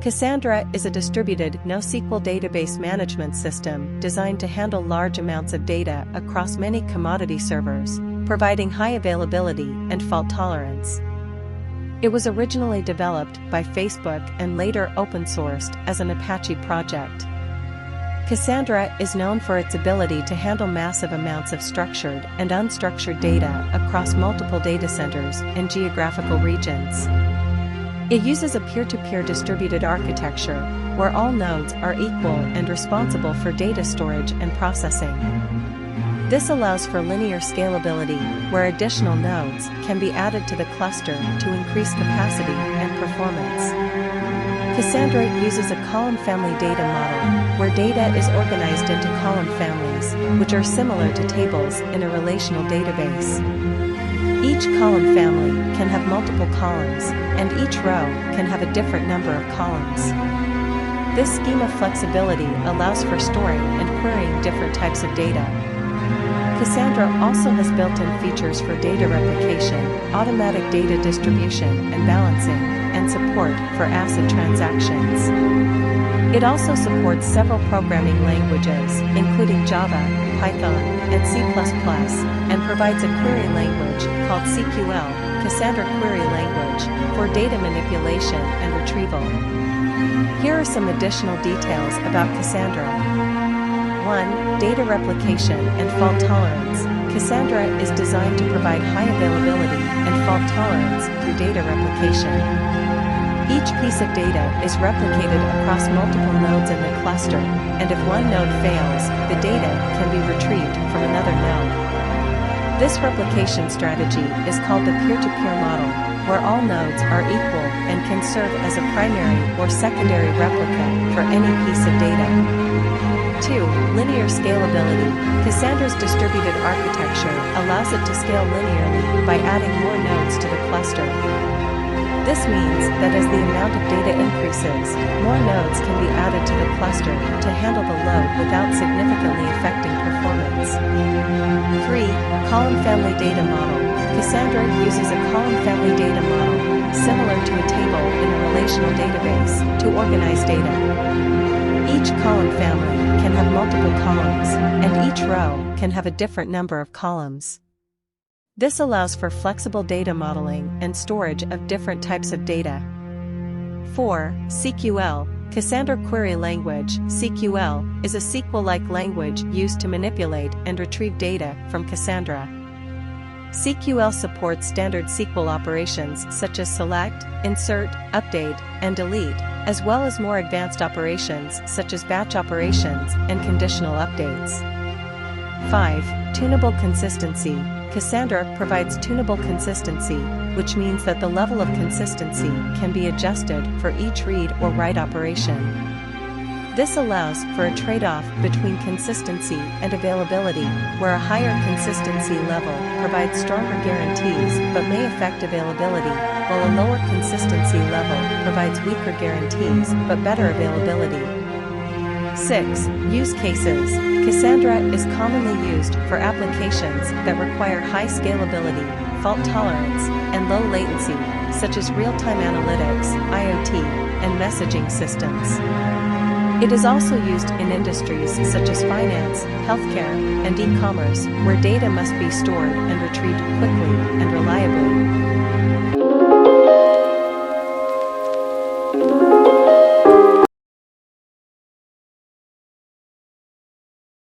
Cassandra is a distributed NoSQL database management system designed to handle large amounts of data across many commodity servers, providing high availability and fault tolerance. It was originally developed by Facebook and later open-sourced as an Apache project. Cassandra is known for its ability to handle massive amounts of structured and unstructured data across multiple data centers and geographical regions. It uses a peer-to-peer distributed architecture, where all nodes are equal and responsible for data storage and processing. This allows for linear scalability, where additional nodes can be added to the cluster to increase capacity and performance. Cassandra uses a column family data model, where data is organized into column families, which are similar to tables in a relational database. Each column family can have multiple columns, and each row can have a different number of columns. This schema flexibility allows for storing and querying different types of data. Cassandra also has built-in features for data replication, automatic data distribution and balancing, and support for ACID transactions. It also supports several programming languages, including Java, Python, and C++, and provides a query language called CQL, Cassandra Query Language, for data manipulation and retrieval. Here are some additional details about Cassandra. 1. Data replication and fault tolerance. Cassandra is designed to provide high availability and fault tolerance through data replication. Each piece of data is replicated across multiple nodes in the cluster, and if one node fails, the data can be retrieved from another node. This replication strategy is called the peer-to-peer model, where all nodes are equal and can serve as a primary or secondary replica for any piece of data. 2. Linear scalability. Cassandra's distributed architecture allows it to scale linearly by adding more nodes to the cluster. This means that as the amount of data increases, more nodes can be added to the cluster to handle the load without significantly affecting performance. 3. Column family data model. Cassandra uses a column family data model, similar to a table in a relational database, to organize data. Each column family can have multiple columns, and each row can have a different number of columns. This allows for flexible data modeling and storage of different types of data. 4. CQL. Cassandra Query Language (CQL) is a SQL-like language used to manipulate and retrieve data from Cassandra. CQL supports standard SQL operations such as select, insert, update, and delete, as well as more advanced operations such as batch operations and conditional updates. 5. Tunable consistency. Cassandra provides tunable consistency, which means that the level of consistency can be adjusted for each read or write operation. This allows for a trade-off between consistency and availability, where a higher consistency level provides stronger guarantees but may affect availability, while a lower consistency level provides weaker guarantees but better availability. 6. Use cases. Cassandra is commonly used for applications that require high scalability, fault tolerance, and low latency, such as real-time analytics, IoT, and messaging systems. It is also used in industries such as finance, healthcare, and e-commerce, where data must be stored and retrieved quickly and reliably.